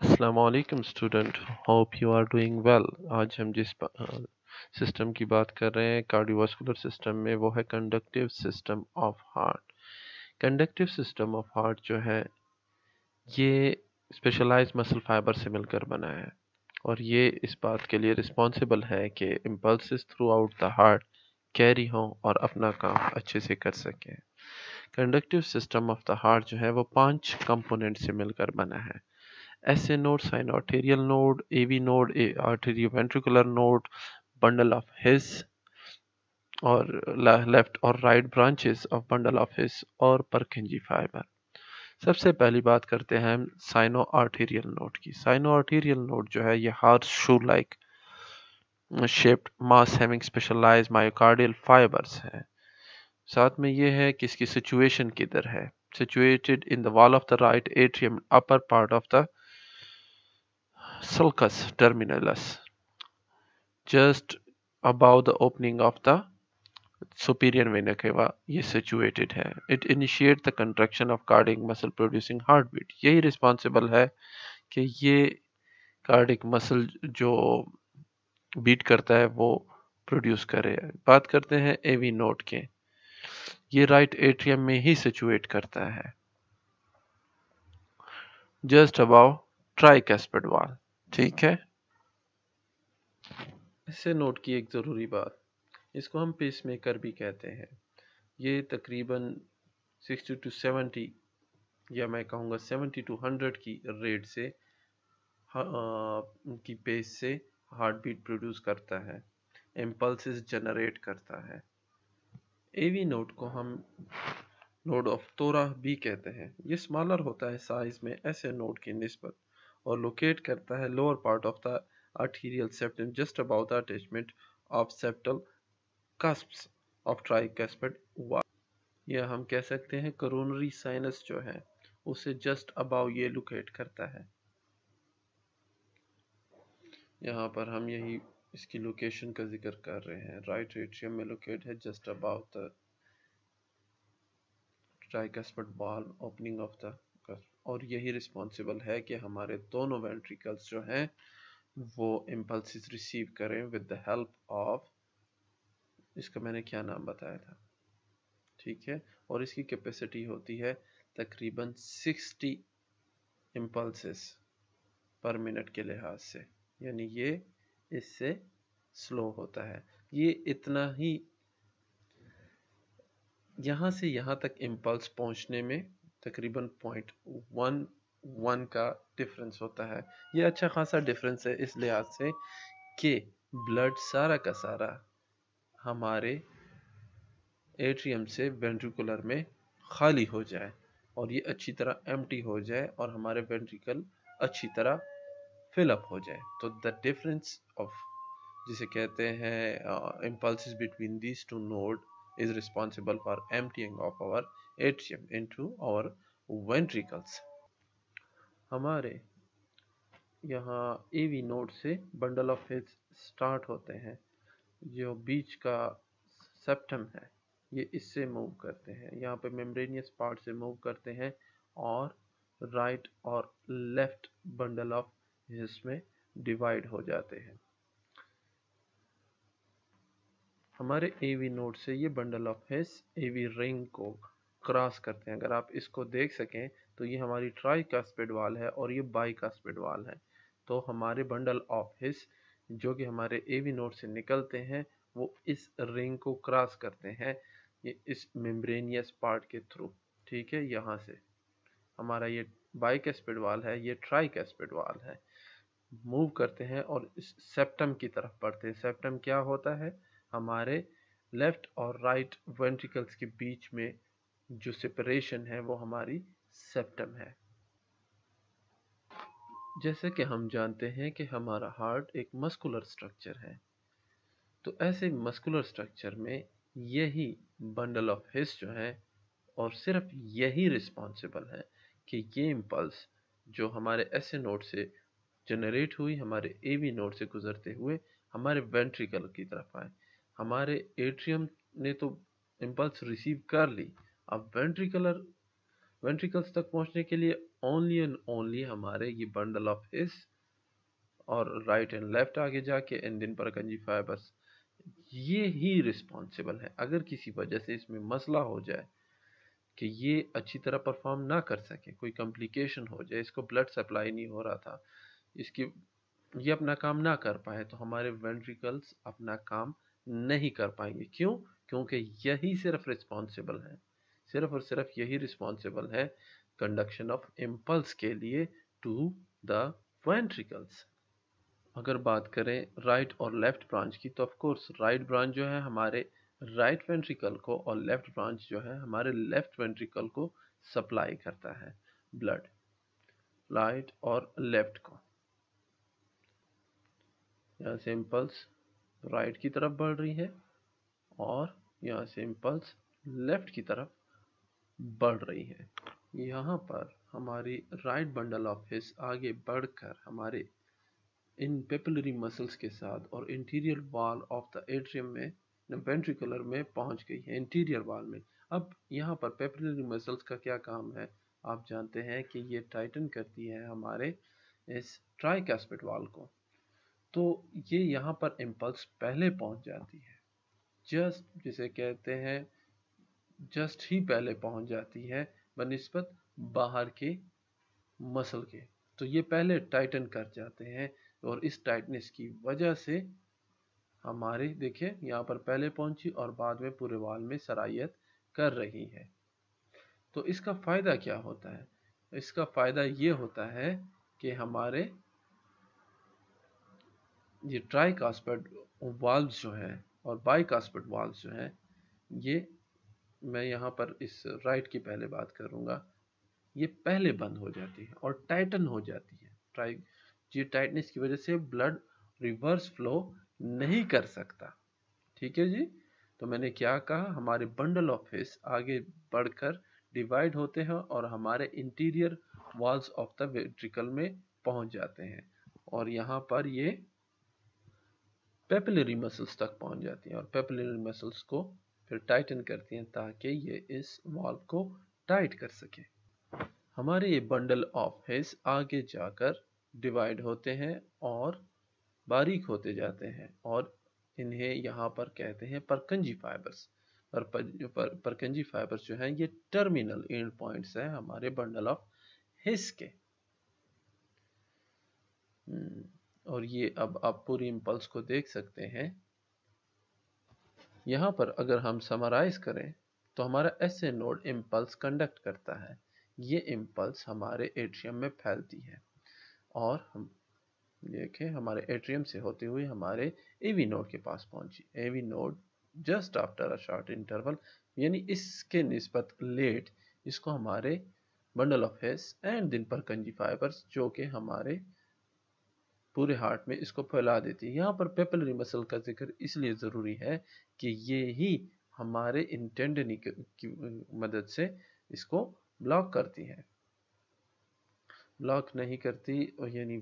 अस्सलामुअलैकुम student, hope you are doing well. आज हम जिस सिस्टम की बात कर रहे हैं कार्डियोवास्कुलर सिस्टम में, वो है conductive system of heart. Conductive system of heart जो है ये स्पेशलाइज्ड मसल फाइबर से मिलकर बना है और ये इस बात के लिए रिस्पॉन्सिबल है कि impulses through out the heart carry हों और अपना काम अच्छे से कर सकें। Conductive system of the heart जो है वो 5 कंपोनेंट से मिलकर बना है। SA node, sinoarterial node, AV node, arterioventricular node, bundle of His और लेफ्ट और right branches of bundle of हिस और परकिंजी फाइबर। सबसे पहली बात करते हैं हम साइनो आर्टेरियल नोड की। साइनो आर्टेरियल नोड जो है ये हार्ट शू लाइक शेप्ड मास हैविंग स्पेशलाइज्ड मायोकार्डियल फाइबर्स है। साथ में ये है कि इसकी सिचुएशन किधर है। Situated in the wall of the right atrium, upper part of the sulcus terminalis, just above the opening of the superior vena cava ये situated है। It initiates the contraction of cardiac muscle producing heartbeat। यही responsible है कि ये cardiac muscle जो beat करता है वो प्रोड्यूस करे। बात करते हैं AV नोड के। ये राइट एट्रियम में ही सिचुएट करता है, जस्ट अबाव ट्राइकैस्पिड वॉल। ठीक है। इससे नोट की एक ज़रूरी बात, इसको हम पेसमेकर भी कहते हैं। ये तकरीबन 60 to 70 या मैं कहूँगा 70 to 100 की रेट से की पेस से हार्ट बीट प्रोड्यूस करता है, इम्पल्सेस जनरेट करता है। एवी नोड को हम नोड ऑफ तोरा भी कहते हैं। ये स्मॉलर होता है साइज में ऐसे नोड की निस्बत और लोकेट करता है lower part of the arterial septum, just about the attachment of septal cusps of tricuspid valve। या हम कह सकते हैं कोरोनरी साइनस जो है उसे जस्ट अबाव ये लोकेट करता है। यहाँ पर हम यही इसकी लोकेशन का जिक्र कर रहे हैं। राइट एट्रियम में लोकेट है just above the tricuspid valve opening of the cusp, और यही रिस्पॉन्सिबल है कि हमारे दोनों वेंट्रिकल्स जो हैं वो इम्पल्सिस रिसीव करें विद द हेल्प ऑफ, इसका मैंने क्या नाम बताया था, ठीक है। और इसकी कैपेसिटी होती है तकरीबन 60 इम्पल्सेस पर मिनट के लिहाज से, यानी ये इससे स्लो होता है। ये इतना ही यहाँ से यहाँ तक इम्पल्स पहुँचने में तकरीबन 0.11 का डिफरेंस होता है। ये अच्छा खासा डिफरेंस है इस लिहाज से कि ब्लड सारा का सारा हमारे एट्रियम से वेंट्रिकुलर में खाली हो जाए और ये अच्छी तरह एम्प्टी हो जाए और हमारे वेंट्रिकल अच्छी तरह फिलअप हो जाए। तो द डिफरेंस ऑफ, जिसे कहते हैं impulses between these two node, is responsible for emptying of our atrium into our ventricles. हमारे यहाँ एवी नोड से बंडल ऑफ हिस स्टार्ट होते हैं। जो बीच का सेप्टम है ये इससे मूव करते हैं, यहाँ पे मेम्ब्रेनियस पार्ट से मूव करते हैं और राइट और लेफ्ट बंडल ऑफ हिस में डिवाइड हो जाते हैं। हमारे एवी नोड से ये bundle of His AV ring को क्रॉस करते हैं। अगर आप इसको देख सकें तो ये हमारी ट्राइकास्पिड वाल है और ये बाइकास्पिड वाल है। तो हमारे बंडल ऑफ हिस जो कि हमारे एवी नोड से निकलते हैं वो इस रिंग को क्रॉस करते हैं, ये इस मेम्ब्रेनियस पार्ट के थ्रू। ठीक है, यहाँ से हमारा ये बाइकास्पिड वाल है, ये ट्राइकास्पिड वाल है, मूव करते हैं और इस सेप्टम की तरफ बढ़ते हैं। सेप्टम क्या होता है? हमारे लेफ्ट और राइट वेंट्रिकल्स के बीच में जो सेपरेशन है वो हमारी सेप्टम है। जैसे कि हम जानते हैं कि हमारा हार्ट एक मस्कुलर स्ट्रक्चर है, तो ऐसे मस्कुलर स्ट्रक्चर में यही बंडल ऑफ हिस जो है और सिर्फ यही रिस्पॉन्सिबल है कि ये इम्पल्स जो हमारे एस नोड से जनरेट हुई हमारे एवी नोड से गुजरते हुए हमारे वेंट्रिकल की तरफ आए। हमारे एट्रियम ने तो इम्पल्स रिसीव कर ली, अब वेंट्रिकुलर वेंट्रिकल्स तक पहुंचने के लिए ओनली एंड ओनली हमारे ये बंडल ऑफ हिस और राइट एंड लेफ्ट आगे जाके एंड देन परकंजी फाइबर्स, ये ही रिस्पॉन्सिबल है। अगर किसी वजह से इसमें मसला हो जाए कि ये अच्छी तरह परफॉर्म ना कर सके, कोई कॉम्प्लिकेशन हो जाए, इसको ब्लड सप्लाई नहीं हो रहा था, इसकी ये अपना काम ना कर पाए, तो हमारे वेंट्रिकल्स अपना काम नहीं कर पाएंगे। क्यों? क्योंकि यही सिर्फ रिस्पॉन्सिबल है, सिर्फ और सिर्फ यही रिस्पॉन्सिबल है कंडक्शन ऑफ इम्पल्स के लिए टू द वेंट्रिकल्स। अगर बात करें राइट और लेफ्ट ब्रांच की, तो ऑफ कोर्स राइट ब्रांच जो है हमारे राइट वेंट्रिकल को और लेफ्ट ब्रांच जो है हमारे लेफ्ट वेंट्रिकल को सप्लाई करता है ब्लड, राइट और लेफ्ट को। यहाँ से इम्पल्स राइट की तरफ बढ़ रही है और यहाँ से इम्पल्स लेफ्ट की तरफ बढ़ रही है। यहाँ पर हमारी राइट बंडल ऑफ हिस आगे बढ़कर हमारे इन पेपिलरी मसल्स के साथ और interior wall of the atrium में वेंट्रिकुलर में पहुंच गई है, इंटीरियर वॉल में। अब यहाँ पर पेपिलरी मसल्स का क्या काम है? आप जानते हैं कि ये टाइटन करती है हमारे इस ट्राइकैस्पिड वॉल को। तो ये यहाँ पर इम्पल्स पहले पहुंच जाती है, जस्ट जिसे कहते हैं जस्ट ही पहले पहुंच जाती है बनिस्बत बाहर के मसल के। तो ये पहले टाइटन कर जाते हैं और इस टाइटनेस की वजह से हमारे देखिए यहाँ पर पहले पहुंची और बाद में पूरे वाल में सरायत कर रही है। तो इसका फ़ायदा क्या होता है? इसका फ़ायदा ये होता है कि हमारे ये ट्राइकास्पिड वाल्व्स जो हैं और बाइकास्पिड वाल्व्स जो हैं, ये मैं यहाँ पर इस राइट की पहले बात करूँगा, ये पहले बंद हो जाती है और टाइटन हो जाती है। ये टाइटनेस की वजह से ब्लड रिवर्स फ्लो नहीं कर सकता। ठीक है जी। तो मैंने क्या कहा, हमारे बंडल ऑफ हिस आगे बढ़कर डिवाइड होते हैं और हमारे interior walls of the ventricle में पहुंच जाते हैं और यहाँ पर ये पेपिलरी मसल्स तक पहुंच जाती हैं और पेपिलरी मसल्स को फिर टाइटन करती हैं ताकि ये इस वॉल्व को टाइट कर सके। हमारे ये बंडल ऑफ हिस आगे जाकर डिवाइड होते हैं और बारीक होते जाते हैं और इन्हें यहाँ पर कहते हैं परकंजी फाइबर्स। और परकंजी फाइबर्स जो हैं ये टर्मिनल एंड पॉइंट्स हैं हमारे बंडल ऑफ हिस के। और ये अब आप पूरी इम्पल्स को देख सकते हैं। यहाँ पर अगर हम समराइज करें तो हमारा एसए नोड इम्पल्स कंडक्ट करता है। ये इम्पल्स हमारे एट्रियम में फैलती है और हम देखें हमारे एट्रियम से होते हुए हमारे एवी नोड के पास पहुंची। AV node just after a short interval, यानी इसके निस्बत लेट, इसको हमारे बंडल ऑफ हिस एंड दिन परकंजी फाइबर्स जो कि हमारे पूरे हार्ट में इसको फैला देती है। यहाँ पर पेपिलरी मसल का जिक्र इसलिए ज़रूरी है कि ये ही हमारे इंटेंडनी की मदद से इसको ब्लॉक करती है। ब्लॉक नहीं करती, यानी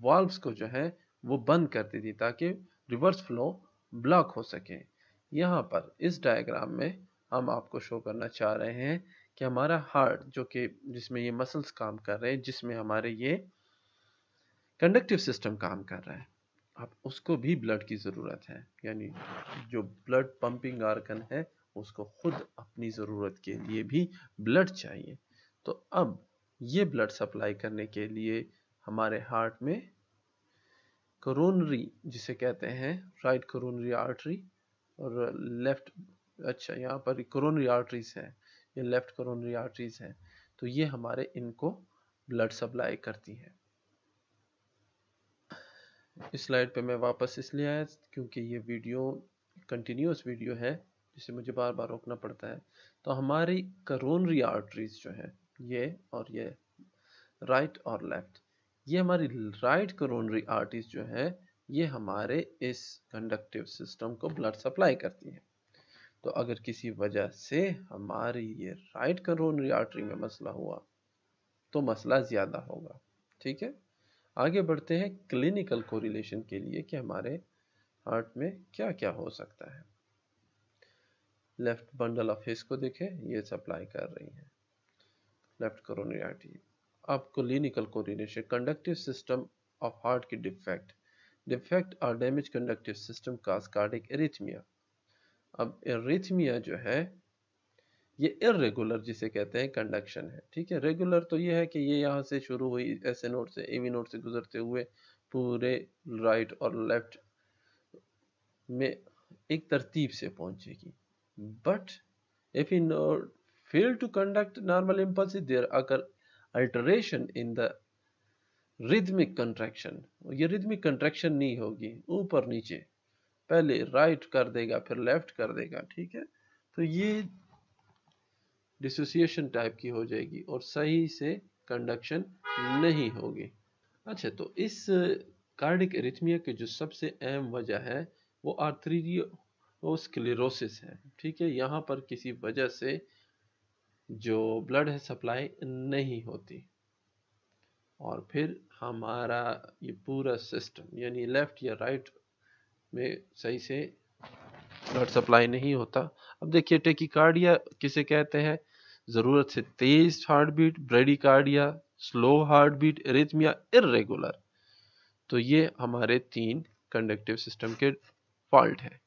वाल्व्स को जो है वो बंद कर देती ताकि रिवर्स फ्लो ब्लॉक हो सके। यहाँ पर इस डायग्राम में हम आपको शो करना चाह रहे हैं कि हमारा हार्ट जो कि जिसमें ये मसल्स काम कर रहे हैं, जिसमें हमारे ये कंडक्टिव सिस्टम काम कर रहा है, अब उसको भी ब्लड की ज़रूरत है। यानी जो ब्लड पंपिंग आर्गन है उसको खुद अपनी ज़रूरत के लिए भी ब्लड चाहिए। तो अब ये ब्लड सप्लाई करने के लिए हमारे हार्ट में कोरोनरी जिसे कहते हैं राइट कोरोनरी आर्टरी और लेफ्ट, अच्छा यहाँ पर कोरोनरी आर्टरीज है, ये लेफ्ट कोरोनरी आर्टरीज हैं, तो ये हमारे इनको ब्लड सप्लाई करती है। इस स्लाइड पे मैं वापस इसलिए आया क्योंकि ये वीडियो कंटिन्यूस वीडियो है जिसे मुझे बार बार रोकना पड़ता है। तो हमारी कोरोनरी आर्टरीज जो है ये और ये राइट और लेफ्ट, ये हमारी राइट कोरोनरी आर्टरीज जो है ये हमारे इस कंडक्टिव सिस्टम को ब्लड सप्लाई करती है। तो अगर किसी वजह से हमारी ये राइट कोरोनरी आर्टरी में मसला हुआ तो मसला ज़्यादा होगा। ठीक है, आगे बढ़ते हैं क्लिनिकल कोरिलेशन के लिए कि हमारे हार्ट में क्या क्या हो सकता है। लेफ्ट बंडल ऑफ हिस को देखें, ये सप्लाई कर रही है। Left coronary artery. अब clinical coordination, conductive system of heart की डिफेक्ट, डिफेक्ट और damage conductive system cause cardiac arrhythmia. अब एरिथमिया जो है ये इरेगुलर जिसे कहते हैं कंडक्शन है, ठीक है। रेगुलर तो ये है कि ये यहाँ से शुरू हुई ऐसे नोड से एवी नोड से गुजरते हुए पूरे राइट और लेफ्ट में एक तरतीब से पहुंचेगी। But if in node fail to conduct normal impulses, there occur alteration in the rhythmic contraction। ये rhythmic contraction नहीं होगी, ऊपर नीचे पहले राइट कर देगा फिर लेफ्ट कर देगा, ठीक है। तो ये डिसोसिएशन टाइप की हो जाएगी और सही से कंडक्शन नहीं होगी। अच्छा, तो इस कार्डिक एरिथमिया की जो सबसे अहम वजह है वो आर्थरियोस्क्लेरोसिस है, ठीक है। यहाँ पर किसी वजह से जो ब्लड है सप्लाई नहीं होती और फिर हमारा ये पूरा सिस्टम यानी लेफ्ट या राइट में सही से ब्लड सप्लाई नहीं होता। अब देखिए टेकिकार्डिया किसे कहते हैं, ज़रूरत से तेज heart beat, bradycardia, slow heart beat, arrhythmia, irregular. तो ये हमारे 3 कंडक्टिव सिस्टम के फॉल्ट है।